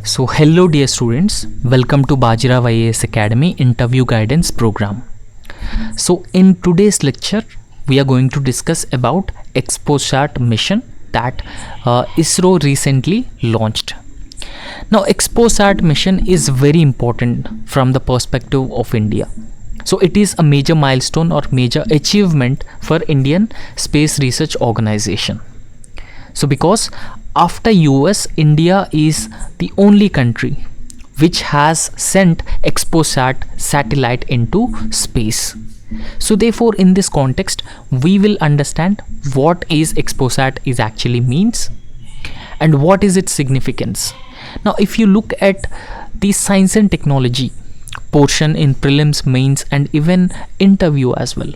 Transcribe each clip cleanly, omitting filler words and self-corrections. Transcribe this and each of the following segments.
So hello dear students, welcome to BAJIRAO IAS Academy interview guidance program. So in today's lecture, we are going to discuss about XPOSAT mission that ISRO recently launched. Now XPOSAT mission is very important from the perspective of India. So it is a major milestone or major achievement for Indian Space Research Organization. So because after US, India is the only country which has sent XPOSAT satellite into space. So therefore, in this context, we will understand what is XPOSAT is actually means and what is its significance. Now, if you look at the science and technology portion in prelims, mains, and even interview as well.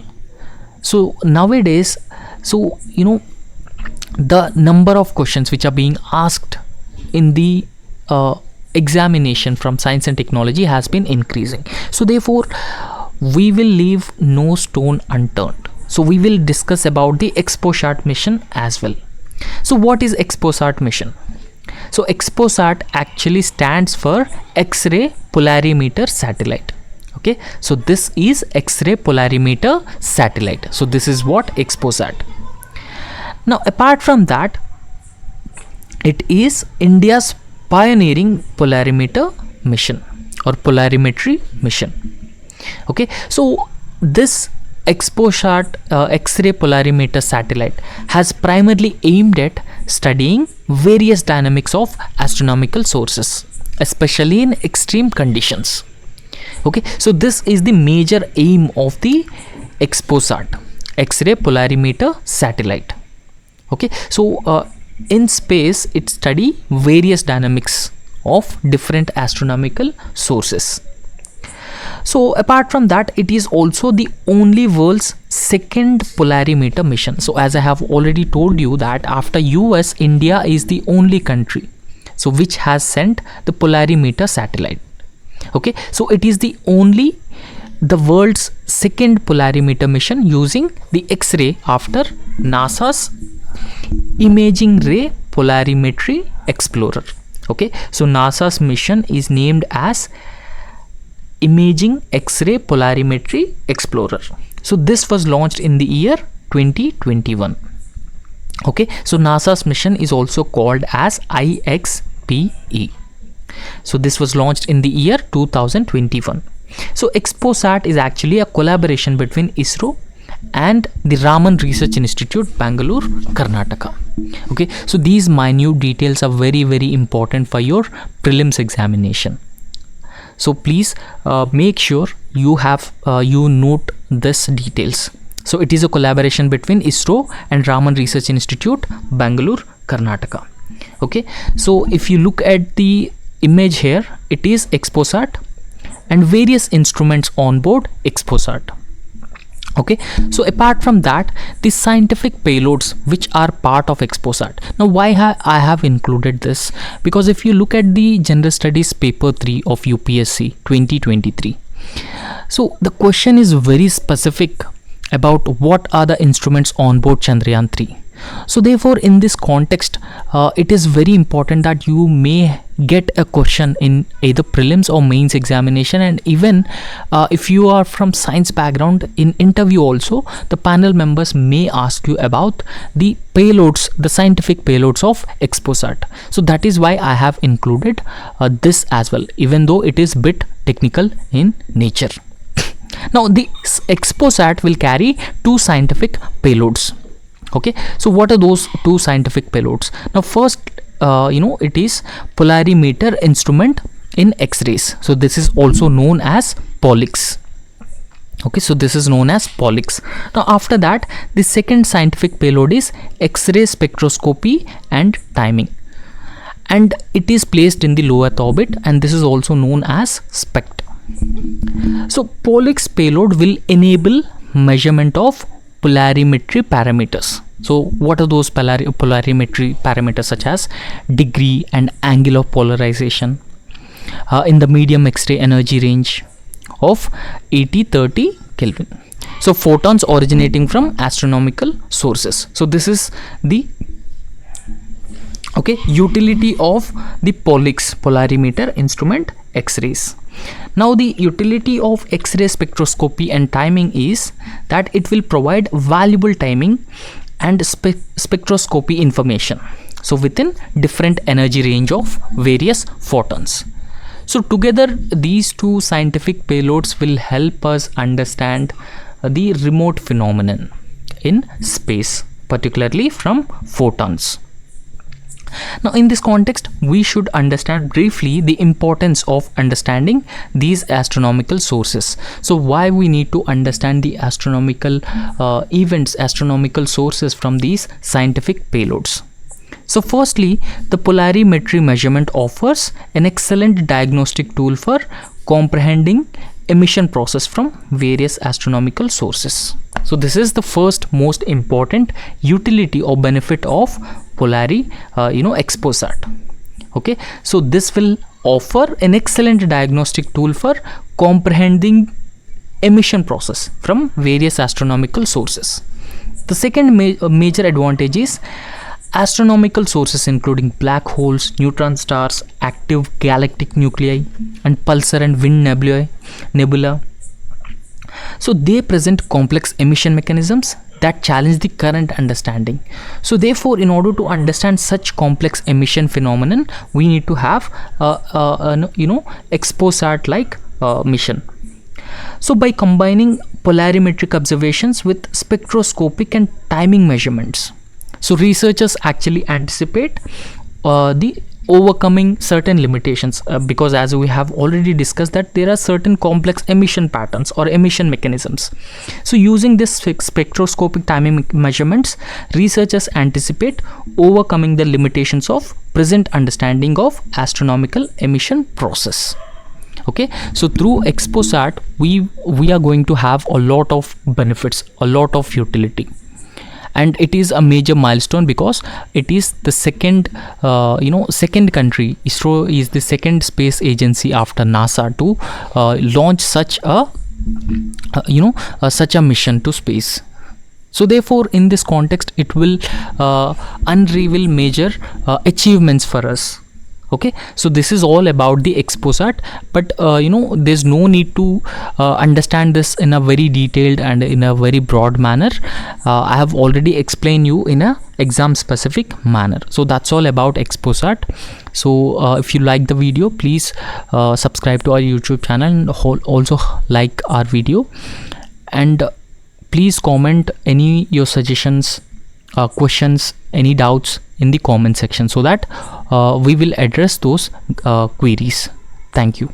So nowadays, the number of questions which are being asked in the examination from science and technology has been increasing. So therefore, we will leave no stone unturned. So we will discuss about the XPOSAT mission as well. So what is XPOSAT mission? So XPOSAT actually stands for X-ray polarimeter satellite. Okay, so this is X-ray polarimeter satellite. So this is what XPOSAT. Now apart from that, it is India's pioneering polarimeter mission or polarimetry mission. Okay, so this XPOSAT X-ray polarimeter satellite has primarily aimed at studying various dynamics of astronomical sources, especially in extreme conditions. Okay, so this is the major aim of the XPOSAT X-ray polarimeter satellite. Okay, so in space it study various dynamics of different astronomical sources. So apart from that, it is also the only world's second polarimeter mission. So as I have already told you that after US, India is the only country so which has sent the polarimeter satellite. Okay, so it is the world's second polarimeter mission using the X-ray after NASA's Imaging Ray Polarimetry Explorer. Okay, so NASA's mission is named as Imaging X-ray Polarimetry Explorer. So this was launched in the year 2021. Okay, so NASA's mission is also called as IXPE. So this was launched in the year 2021. So XPOSAT is actually a collaboration between ISRO and the Raman Research Institute, Bangalore, Karnataka. Okay, so these minute details are very important for your prelims examination. So please make sure you have you note this details. So it is a collaboration between ISRO and Raman Research Institute, Bangalore, Karnataka. Okay, so if you look at the image here, it is XPOSAT and various instruments on board XPOSAT. Okay, so apart from that, the scientific payloads which are part of XPOSAT. Now why I have included this? Because if you look at the General Studies paper 3 of UPSC 2023, so the question is very specific about what are the instruments on board Chandrayaan 3. So therefore, in this context, it is very important that you may get a question in either prelims or mains examination, and even if you are from science background, in interview also the panel members may ask you about the payloads, the scientific payloads of XPOSAT. So that is why I have included this as well, even though it is bit technical in nature. Now the XPOSAT will carry two scientific payloads. Okay, so what are those two scientific payloads? Now first, it is polarimeter instrument in X-rays. So this is also known as POLIX. Okay, so this is known as POLIX. Now after that, the second scientific payload is X-ray spectroscopy and timing, and it is placed in the low Earth orbit, and this is also known as SPECT. So POLIX payload will enable measurement of polarimetry parameters. So what are those polarimetry parameters, such as degree and angle of polarization in the medium X-ray energy range of 80-30 Kelvin. So photons originating from astronomical sources. So this is the Okay, utility of the POLIX, polarimeter instrument, X-rays. Now the utility of X-ray spectroscopy and timing is that it will provide valuable timing and spectroscopy information, so within different energy range of various photons. So together these two scientific payloads will help us understand the remote phenomenon in space, particularly from photons. Now in this context, we should understand briefly the importance of understanding these astronomical sources. So why we need to understand the astronomical events, astronomical sources from these scientific payloads. So firstly, the polarimetry measurement offers an excellent diagnostic tool for comprehending emission process from various astronomical sources. So this is the first most important utility or benefit of XpoSat. Okay, so this will offer an excellent diagnostic tool for comprehending emission process from various astronomical sources. The second major advantage is astronomical sources including black holes, neutron stars, active galactic nuclei, and pulsar and wind nebula. So they present complex emission mechanisms that challenge the current understanding. So therefore, in order to understand such complex emission phenomenon, we need to have XpoSat like mission. So by combining polarimetric observations with spectroscopic and timing measurements, so researchers actually anticipate the overcoming certain limitations, because as we have already discussed that there are certain complex emission patterns or emission mechanisms. So using this spectroscopic timing measurements, researchers anticipate overcoming the limitations of present understanding of astronomical emission process. Okay, so through XpoSat we are going to have a lot of benefits, a lot of utility. And it is a major milestone because it is the second country. ISRO is the second space agency after NASA to launch such a mission to space. So therefore, in this context, it will unravel major achievements for us. Okay, so this is all about the XpoSat, but there's no need to understand this in a very detailed and in a very broad manner. I have already explained you in a exam specific manner. So that's all about XpoSat. So if you like the video, please subscribe to our YouTube channel and also like our video, and please comment any your suggestions, questions, any doubts in the comment section, so that we will address those queries. Thank you.